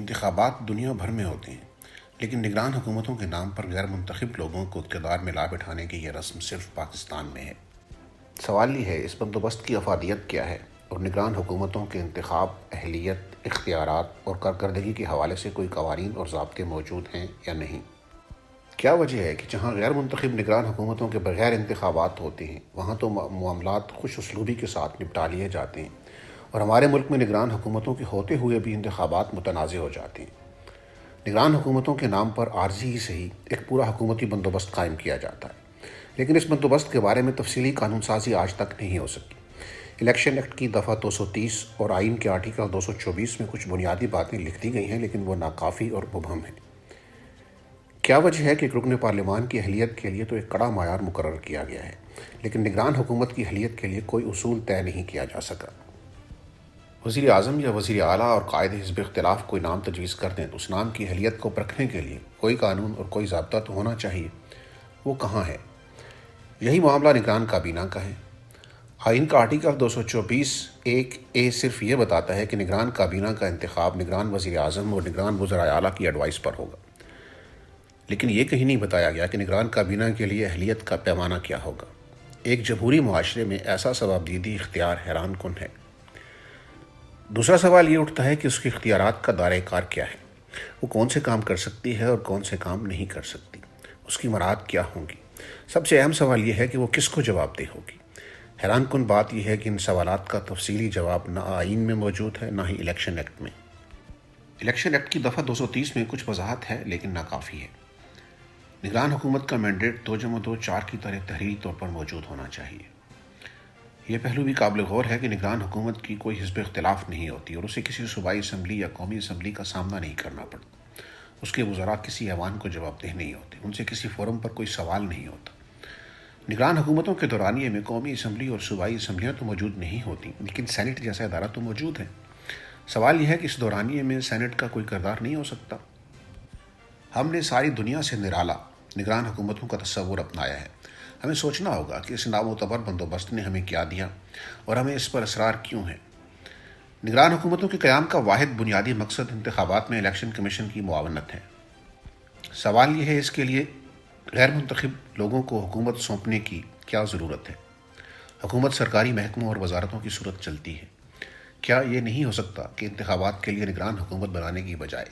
انتخابات دنیا بھر میں ہوتے ہیں، لیکن نگران حکومتوں کے نام پر غیر منتخب لوگوں کو اقتدار میں لا بٹھانے کی یہ رسم صرف پاکستان میں ہے۔ سوال یہ ہے، اس بندوبست کی افادیت کیا ہے اور نگران حکومتوں کے انتخاب، اہلیت، اختیارات اور کارکردگی کے حوالے سے کوئی قوانین اور ضابطے موجود ہیں یا نہیں؟ کیا وجہ ہے کہ جہاں غیر منتخب نگران حکومتوں کے بغیر انتخابات ہوتے ہیں وہاں تو معاملات خوش اسلوبی کے ساتھ نپٹا لیے جاتے ہیں، اور ہمارے ملک میں نگران حکومتوں کے ہوتے ہوئے بھی انتخابات متنازع ہو جاتے ہیں؟ نگران حکومتوں کے نام پر عارضی ہی صحیح ایک پورا حکومتی بندوبست قائم کیا جاتا ہے، لیکن اس بندوبست کے بارے میں تفصیلی قانون سازی آج تک نہیں ہو سکی۔ الیکشن ایکٹ کی دفعہ 230 اور آئین کے آرٹیکل 224 میں کچھ بنیادی باتیں لکھ دی گئی ہیں، لیکن وہ ناکافی اور مبہم ہیں۔ کیا وجہ ہے کہ ایک رکن پارلیمان کی اہلیت کے لیے تو ایک کڑا معیار مقرر کیا گیا ہے، لیکن نگران حکومت کی اہلیت کے لیے کوئی اصول طے نہیں کیا جا سکا؟ وزیر اعظم یا وزیر اعلیٰ اور قائد حزب اختلاف کوئی نام تجویز کر دیں تو اس نام کی اہلیت کو پرکھنے کے لیے کوئی قانون اور کوئی ضابطہ تو ہونا چاہیے، وہ کہاں ہے؟ یہی معاملہ نگران کابینہ کا ہے۔ آئین کا آرٹیکل 224(1)(a) صرف یہ بتاتا ہے کہ نگران کابینہ کا انتخاب نگران وزیر اعظم اور نگران وزراء اعلیٰ کی ایڈوائس پر ہوگا، لیکن یہ کہیں نہیں بتایا گیا کہ نگران کابینہ کے لیے اہلیت کا پیمانہ کیا ہوگا۔ ایک جمہوری معاشرے میں ایسا ثوابدیدی اختیار حیران کن ہے۔ دوسرا سوال یہ اٹھتا ہے کہ اس کے اختیارات کا دائرہ کار کیا ہے، وہ کون سے کام کر سکتی ہے اور کون سے کام نہیں کر سکتی، اس کی مراحت کیا ہوں گی۔ سب سے اہم سوال یہ ہے کہ وہ کس کو جواب دہ ہوگی۔ حیران کن بات یہ ہے کہ ان سوالات کا تفصیلی جواب نہ آئین میں موجود ہے نہ ہی الیکشن ایکٹ میں۔ الیکشن ایکٹ کی دفعہ 230 میں کچھ وضاحت ہے، لیکن ناکافی ہے۔ نگران حکومت کا مینڈیٹ 2+2=4 کی طرح تحریری طور پر موجود ہونا چاہیے۔ یہ پہلو بھی قابل غور ہے کہ نگران حکومت کی کوئی حزب اختلاف نہیں ہوتی اور اسے کسی صوبائی اسمبلی یا قومی اسمبلی کا سامنا نہیں کرنا پڑتا۔ اس کے وزراء کسی ایوان کو جواب دہ نہیں ہوتے، ان سے کسی فورم پر کوئی سوال نہیں ہوتا۔ نگران حکومتوں کے دورانیے میں قومی اسمبلی اور صوبائی اسمبلیاں تو موجود نہیں ہوتی، لیکن سینٹ جیسا ادارہ تو موجود ہے۔ سوال یہ ہے کہ اس دورانیے میں سینٹ کا کوئی کردار نہیں ہو سکتا؟ ہم نے ساری دنیا سے نرالا نگران حکومتوں کا تصور اپنایا ہے۔ ہمیں سوچنا ہوگا کہ اس نامعتبر بندوبست نے ہمیں کیا دیا اور ہمیں اس پر اصرار کیوں ہے۔ نگران حکومتوں کے قیام کا واحد بنیادی مقصد انتخابات میں الیکشن کمیشن کی معاونت ہے۔ سوال یہ ہے، اس کے لیے غیر منتخب لوگوں کو حکومت سونپنے کی کیا ضرورت ہے؟ حکومت سرکاری محکموں اور وزارتوں کی صورت چلتی ہے۔ کیا یہ نہیں ہو سکتا کہ انتخابات کے لیے نگران حکومت بنانے کی بجائے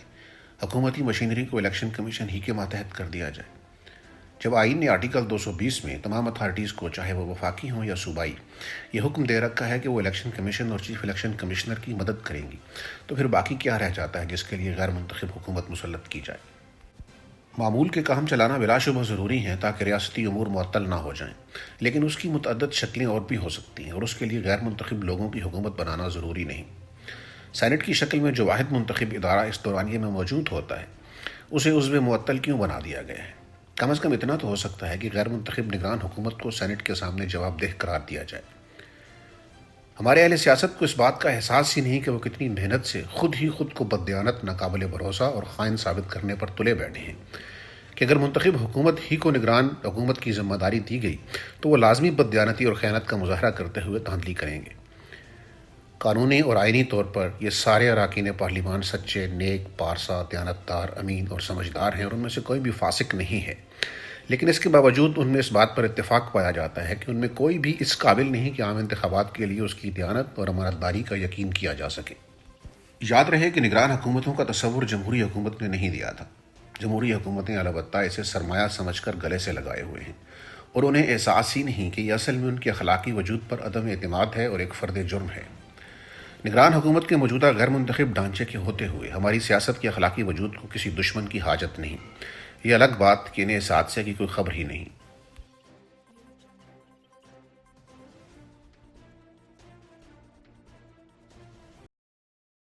حکومتی مشینری کو الیکشن کمیشن ہی کے ماتحت کر دیا جائے؟ جب آئین نے آرٹیکل 220 میں تمام اتھارٹیز کو، چاہے وہ وفاقی ہوں یا صوبائی، یہ حکم دے رکھا ہے کہ وہ الیکشن کمیشن اور چیف الیکشن کمشنر کی مدد کریں گی، تو پھر باقی کیا رہ جاتا ہے جس کے لیے غیر منتخب حکومت مسلط کی جائے؟ معمول کے کام چلانا بلا شبہ ضروری ہے تاکہ ریاستی امور معطل نہ ہو جائیں، لیکن اس کی متعدد شکلیں اور بھی ہو سکتی ہیں اور اس کے لیے غیر منتخب لوگوں کی حکومت بنانا ضروری نہیں۔ سینٹ کی شکل میں جو واحد منتخب ادارہ اس دورانیے میں موجود ہوتا ہے، اسے عضو معطل کیوں بنا دیا گیا ہے؟ کم از کم اتنا تو ہو سکتا ہے کہ غیر منتخب نگران حکومت کو سینٹ کے سامنے جواب دہ قرار دیا جائے۔ ہمارے اہل سیاست کو اس بات کا احساس ہی نہیں کہ وہ کتنی محنت سے خود کو بددیانت، ناقابل بھروسہ اور خائن ثابت کرنے پر تلے بیٹھے ہیں کہ اگر منتخب حکومت ہی کو نگران حکومت کی ذمہ داری دی گئی تو وہ لازمی بددیانتی اور خیانت کا مظاہرہ کرتے ہوئے دھاندلی کریں گے۔ قانونی اور آئینی طور پر یہ سارے اراکین پارلیمان سچے، نیک، پارسا، دیانتدار، امین اور سمجھدار ہیں اور ان میں سے کوئی بھی فاسق نہیں ہے، لیکن اس کے باوجود ان میں اس بات پر اتفاق پایا جاتا ہے کہ ان میں کوئی بھی اس قابل نہیں کہ عام انتخابات کے لیے اس کی دیانت اور امانتداری کا یقین کیا جا سکے۔ یاد رہے کہ نگران حکومتوں کا تصور جمہوری حکومت نے نہیں دیا تھا۔ جمہوری حکومتیں البتہ اسے سرمایہ سمجھ کر گلے سے لگائے ہوئے ہیں اور انہیں احساس ہی نہیں کہ یہ اصل میں ان کے اخلاقی وجود پر عدم اعتماد ہے اور ایک فرد جرم ہے۔ نگران حکومت کے موجودہ غیر منتخب ڈھانچے کے ہوتے ہوئے ہماری سیاست کے اخلاقی وجود کو کسی دشمن کی حاجت نہیں۔ یہ الگ بات کہ انہیں اس حادثے کی کوئی خبر ہی نہیں۔